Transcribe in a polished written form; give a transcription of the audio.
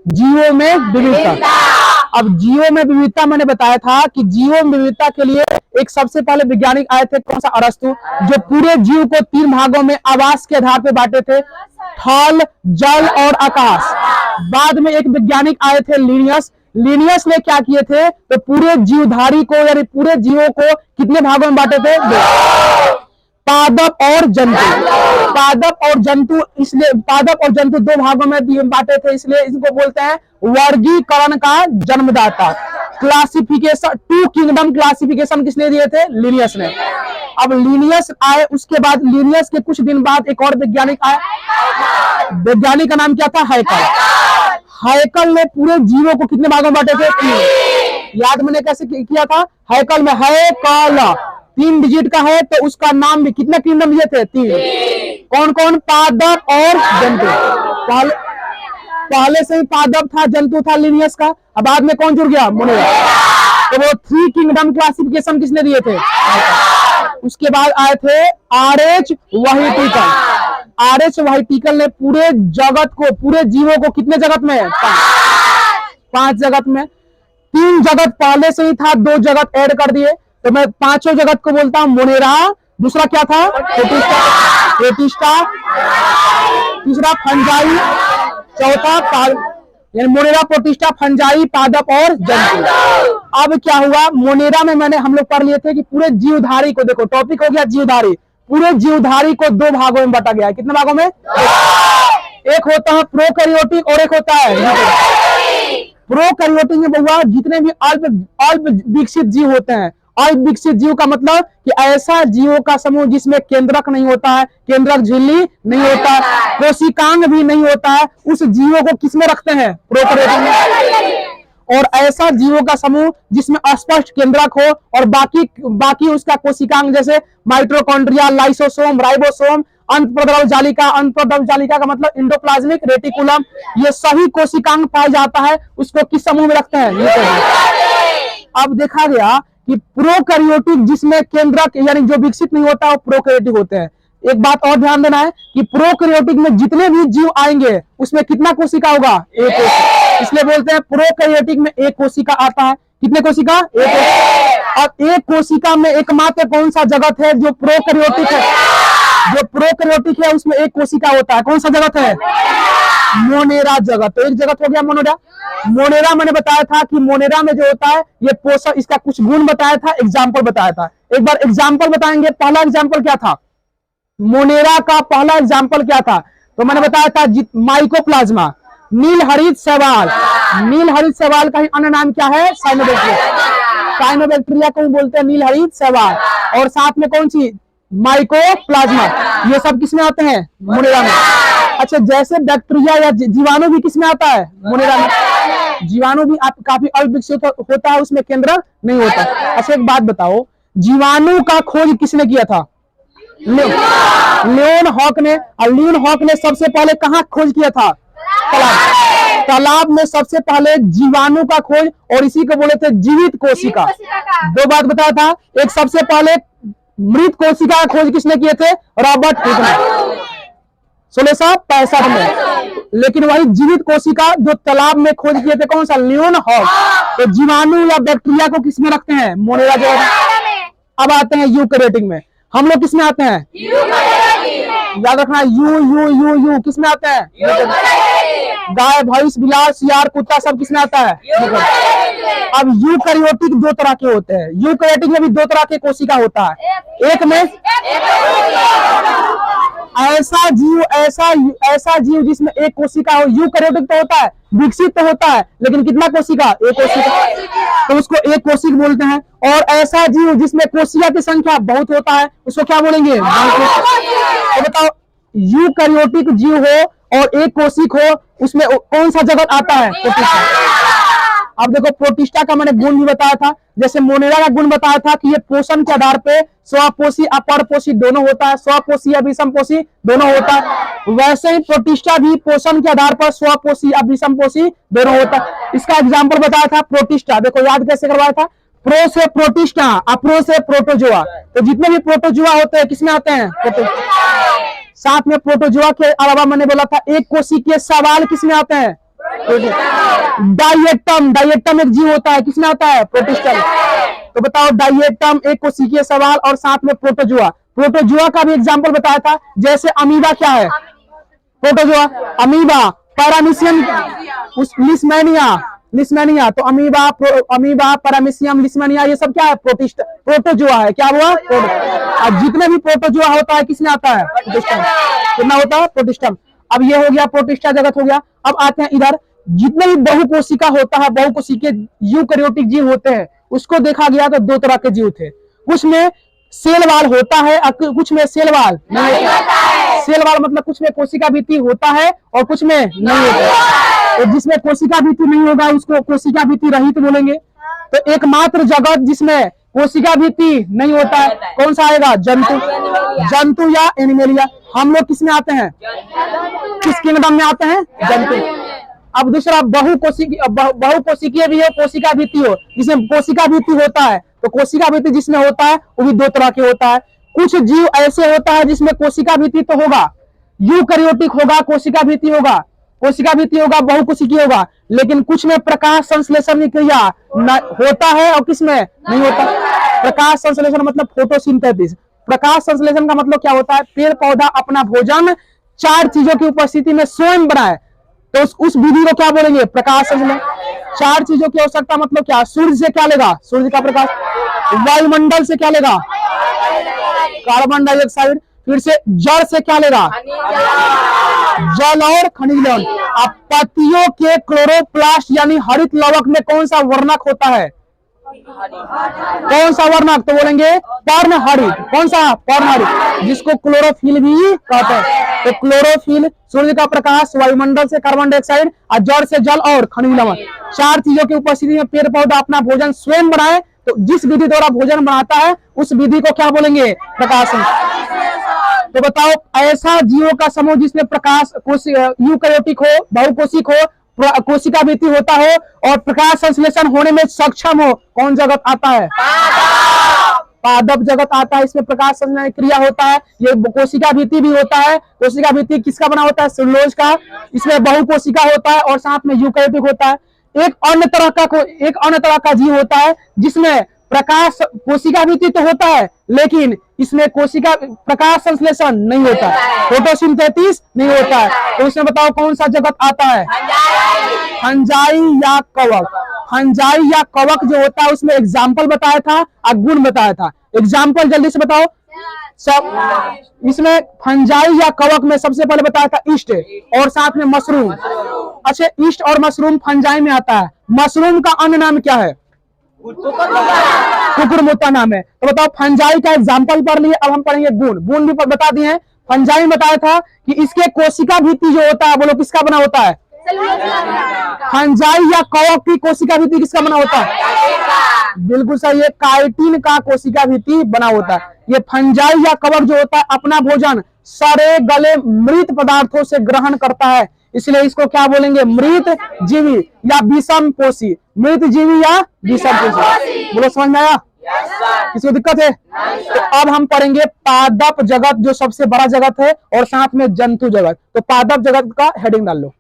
जीवों में विविधता। अब जीवों में विविधता मैंने बताया था कि जीवों में विविधता के लिए एक सबसे पहले वैज्ञानिक आए थे, कौन सा, अरस्तु, जो पूरे जीव को 3 भागों में आवास के आधार पर बांटे थे, थल, जल और आकाश। बाद में एक वैज्ञानिक आए थे, लिनियस। लिनियस ने क्या किए थे, तो पूरे जीवधारी को यानी पूरे जीवों को कितने भागों में बांटे थे, पादप और जंतु। पादप और जंतु, इसलिए पादप और जंतु 2 भागों में बांटे थे, इसलिए इसको बोलते हैं वर्गीकरण का जन्मदाता। क्लासिफिकेशन, 2 किंगडम क्लासिफिकेशन किसने दिए थे, लिनियस ने। अब लिनियस आए, उसके बाद लिनियस के कुछ दिन बाद एक और वैज्ञानिक आए। वैज्ञानिक का नाम क्या था, हैकल। हैकल ने पूरे जीवों को कितने भागों में बांटे थे, 3। याद मैंने कैसे किया था, हैकल में हैकल 3 डिजिट का है, तो उसका नाम भी कितने किंगडम दिए थे, 3। कौन कौन, पादप और जंतु। पहले से ही पादप था, जंतु था लिनियस का। अब बाद में कौन जुड़ गया, मोनेरा। तो वो 3 किंगडम क्लासिफिकेशन किसने दिए थे। उसके बाद आए थे आरएच व्हाइटिकल। आरएच व्हाइटिकल ने पूरे जगत को, पूरे जीवों को कितने जगत में, 5 जगत में। 3 जगत पहले से ही था, 2 जगत ऐड कर दिए, तो मैं 5वें जगत को बोलता हूं मोनेरा। दूसरा क्या था, प्रोटिस्टा। तीसरा फंजाई। चौथा यानी मोनेरा, प्रोटिस्टा, फंजाई, पादप और जंतु। अब क्या हुआ, मोनेरा में मैंने हम लोग पढ़ लिए थे कि पूरे जीवधारी को, देखो टॉपिक हो गया जीवधारी, पूरे जीवधारी को 2 भागों में बांटा गया है। कितने भागों में, एक होता है प्रोकैरियोटिक और एक होता है प्रोकैरियोटिक में बहुआ जितने भी अल्प विकसित जीव होते हैं। अल्प विकसित जीव का मतलब कि ऐसा जीवों का समूह जिसमें केंद्रक नहीं होता है, केंद्रक झिल्ली नहीं होता है, कोशिकांग भी नहीं होता है, उस जीवों को किसमें रखते हैं, प्रोकैरियोटिक में। और ऐसा जीवों का समूह जिसमें अस्पष्ट केंद्रक हो और बाकी उसका कोशिकांग, जैसे माइटोकॉन्ड्रिया, लाइसोसोम, राइबोसोम, अंतःप्रद्रव जालिका। अंतःप्रद्रव जालिका का मतलब इंडोप्लाज्मिक रेटिकुलम, ये सभी कोशिकांग पाया जाता है, उसको किस समूह में रखते हैं। अब देखा गया कि प्रोकैरियोटिक जिसमें केंद्रक यानी जो विकसित नहीं होता, वो प्रोकैरियोटिक होते हैं। एक बात और ध्यान देना है कि प्रोकैरियोटिक में जितने भी जीव आएंगे उसमें कितना कोशिका होगा, एक कोशिका। इसलिए बोलते हैं प्रोकैरियोटिक में एक कोशिका आता है। कितने कोशिका, एक। और एक कोशिका में एकमात्र कौन सा जगत है जो प्रोकैरियोटिक है, जो प्रोकैरियोटिक है उसमें एक कोशिका होता है। कौन सा जगत है, मोनेरा जगत। तो एक जगत हो गया मोनेरा। मोनेरा मैंने बताया था कि मोनेरा में जो होता है ये पोषक, इसका कुछ गुण बताया था, एग्जाम्पल बताया था। एक बार एग्जाम्पल बताएंगे। पहला एग्जाम्पल क्या था, मोनेरा का पहला एग्जाम्पल क्या था, तो मैंने बताया था माइकोप्लाज्मा, नील हरित शैवाल। नील हरित शैवाल का ही अन्य नाम क्या है, साइनोबैक्टीरिया। साइनोबैक्टीरिया को बोलते हैं नील हरित शैवाल। और साथ में कौन सी, माइकोप्लाज्मा। ये सब किसमें आते हैं, मोनेरा में। अच्छा, जैसे बैक्टीरिया या जीवाणु भी किसमें आता है, मोनेरा में। जीवाणु भी आप काफी अल्प विकसित होता है, उसमें केंद्र नहीं होता। अच्छा एक बात बताओ, जीवाणु का खोज किसने किया था, लियोन हॉक ने। और लियोन हॉक ने सबसे पहले कहाँ खोज किया था, तालाब। तालाब में सबसे पहले जीवाणु का खोज, और इसी को बोले थे जीवित कोशिका। 2 बात बताया था, एक सबसे पहले मृत कोशिका का खोज किसने किए थे, रॉबर्ट हुक ने 1665 में। लेकिन वही जीवित कोशिका जो तालाब में खोज किए थे, कौन सा, लियोन हॉक। तो जीवाणु या बैक्टीरिया को किसमें रखते हैं, मोनेरा जगह। अब आते हैं यूकैरियोटिक में। हम लोग किसमें आते हैं, याद रखना, यू किसमें आते हैं, गाय, भैंस, बिलार, सियार, कुत्ता सब किसमें आता है। अब यूकैरियोटिक 2 तरह के होते हैं। यूकैरियोटिक में भी 2 तरह के कोशिका होता है। एक में ऐसा जीव जिसमें एक कोशिका हो, यूकैरियोटिक तो होता है, विकसित तो होता है, लेकिन कितना कोशिका, एक कोशिका, तो उसको एक कोशिक बोलते हैं। और ऐसा जीव जिसमें कोशिका की संख्या बहुत होता है, उसको क्या बोलेंगे, तो बताओ, यूकैरियोटिक जीव हो और एक कोशिक हो, उसमें कौन सा जगत आता है, प्रोटिस्टा। अब देखो प्रोटिस्टा का मैंने गुण भी बताया था। जैसे मोनेरा का गुण बताया था कि ये पोषण के आधार पे स्वपोषी अपरपोषी दोनों होता है, स्वपोषी या विषमपोषी दोनों होता है। वैसे ही प्रोटिस्टा भी पोषण के आधार पर स्वपोषी या विषमपोषी दोनों होता है। इसका एग्जाम्पल बताया था प्रोटिस्टा। देखो याद कैसे करवाया था, प्रो से प्रोटिस्टा, अप्रो से प्रोटोजोआ। तो जितने भी प्रोटोजोआ होते हैं किसमें आते हैं, साथ में प्रोटोजोआ के अलावा मैंने बोला था एक कोशिकीय सवाल किसमें आते हैं, डायेटम, डायेटम एक जीव होता है, किसमें आता है? प्रोटिस्टम। तो बताओ डायेटम एक कोशिकीय सवाल और साथ में प्रोटोजुआ। प्रोटोजुआ का भी एग्जांपल बताया था, जैसे अमीबा क्या है? Protozoa. Amoeba, paramecium, leishmania, leishmania. तो अमीबा, अमीबा, पैरामीशियम, लिस्मेनिया, ये सब क्या है? प्रोटोजुआ है। क्या हुआ? अब जितने भी प्रोटोजुआ होता है किसमें आता है? प्रोटिस्टम। कितना होता है? प्रोटिस्टम। अब ये हो गया प्रोटिस्टा जगत हो गया। अब आते हैं इधर, जितने भी बहुकोशिका होता है, बहुकोशिकीय यूकैरियोटिक जीव होते हैं, उसको देखा गया तो दो तरह के जीव थे। कुछ में सेल वाल होता है, कुछ में सेल वाल नहीं होता है। सेल वाल मतलब कुछ में कोशिका भित्ति होता है और कुछ में नहीं होता है। तो जिसमें कोशिका भित्ति नहीं होगा उसको कोशिका भित्ति रहित बोलेंगे। तो एकमात्र जगत जिसमें कोशिका भित्ति नहीं होता है कौन सा आएगा? जंतु, जंतु या एनिमेलिया। हम लोग किस में आते हैं? किस किंगडम में आते हैं? जंतु। अब दूसरा बहुकोशिकीय भी हो, कोशिका भित्ति हो, जिसमें कोशिका भित्ति होता है। तो कोशिका भित्ति जिसमें होता है वो भी दो तरह के होता है। कुछ जीव ऐसे होता है जिसमें कोशिका भित्ति तो होगा, यूकैरियोटिक होगा, कोशिका भित्ति होगा, कोशिका भित्ति होगा, बहुकोशिकीय होगा, लेकिन कुछ में प्रकाश संश्लेषण की क्रिया होता है और किस में नहीं होता। प्रकाश संश्लेषण मतलब फोटोसिंथेसिस। प्रकाश संश्लेषण का मतलब क्या होता है? पेड़ पौधा अपना भोजन चार चीजों की उपस्थिति में स्वयं बनाए, तो उस विधि को क्या बोलेंगे? प्रकाश संश्लेषण। चार चीजों की आवश्यकता मतलब क्या? सूर्य से क्या लेगा? सूर्य का प्रकाश। वायुमंडल से क्या लेगा? Carbon dioxide. फिर से जल से क्या लेगा? जल और खनिज लवण। अब पत्तियों के क्लोरोप्लास्ट यानी हरित लवक में कौन सा वर्णक होता है? कौन सा वर्णक? तो बोलेंगे पर्णहरित। कौन सा? पर्णहरित, जिसको क्लोरोफिल भी कहते हैं। तो क्लोरोफिल सूर्य का प्रकाश, वायुमंडल से कार्बन डाइऑक्साइड और जड़ से जल और खनिज लवण। चार चीजों की उपस्थिति में पेड़ पौधा अपना भोजन स्वयं बनाए, तो जिस विधि द्वारा भोजन बनाता है उस विधि को क्या बोलेंगे? प्रकाशन। तो बताओ ऐसा जीवों का समूह जिसमें प्रकाश यूकैरियोटिक हो, बहुकोशिक हो, कोशिका भित्ति होता हो और प्रकाश संश्लेषण होने में सक्षम हो, कौन जगत आता है? पादप जगत आता है। इसमें प्रकाश संश्लेषण क्रिया होता है। ये कोशिका भित्ति भी होता है। कोशिका भित्ति किसका बना होता है? सेलुलोज का। इसमें बहुकोशिका होता है और साथ में यूकैरियोटिक होता है। एक अन्य तरह का जीव होता है जिसमें प्रकाश कोशिका भित्ति तो होता है, लेकिन इसमें कोशिका प्रकाश संश्लेषण नहीं होता है, फोटोसिंथेसिस नहीं होता है। तो इसमें बताओ कौन सा जगत आता है? फंजाई या कवक। फंजाई या कवक जो होता है उसमें एग्जाम्पल बताया था और गुण बताया था। एग्जाम्पल जल्दी से बताओ सब। इसमें फंजाई या कवक में सबसे पहले बताया था ईस्ट और साथ में मशरूम। अच्छा, ईस्ट और मशरूम फंजाई में आता है। मशरूम का अन्य नाम क्या है? कुकुरमुत्ता नाम है। तो बताओ फंजाई का एग्जाम्पल पढ़ लिए, अब हम पढ़ेंगे गुण। गुण भी बता दिए हैं। फंजाई में बताया था कि इसके कोशिका भित्ति जो होता है बोलो किसका बना होता है? फंजाई या कवक की कोशिका भित्ति किसका बना होता है? बिल्कुल सही है, काइटिन का कोशिका भित्ति बना होता है। ये फंजाई या कवक जो होता है अपना भोजन सड़े गले मृत पदार्थों से ग्रहण करता है, इसलिए इसको क्या बोलेंगे? मृत जीवी या विषम पोषी। मृत जीवी या विषम पोषी। बोलो समझ में आया? किसी को दिक्कत है? तो अब हम पढ़ेंगे पादप जगत जो सबसे बड़ा जगत है और साथ में जंतु जगत। तो पादप जगत का हेडिंग डाल लो।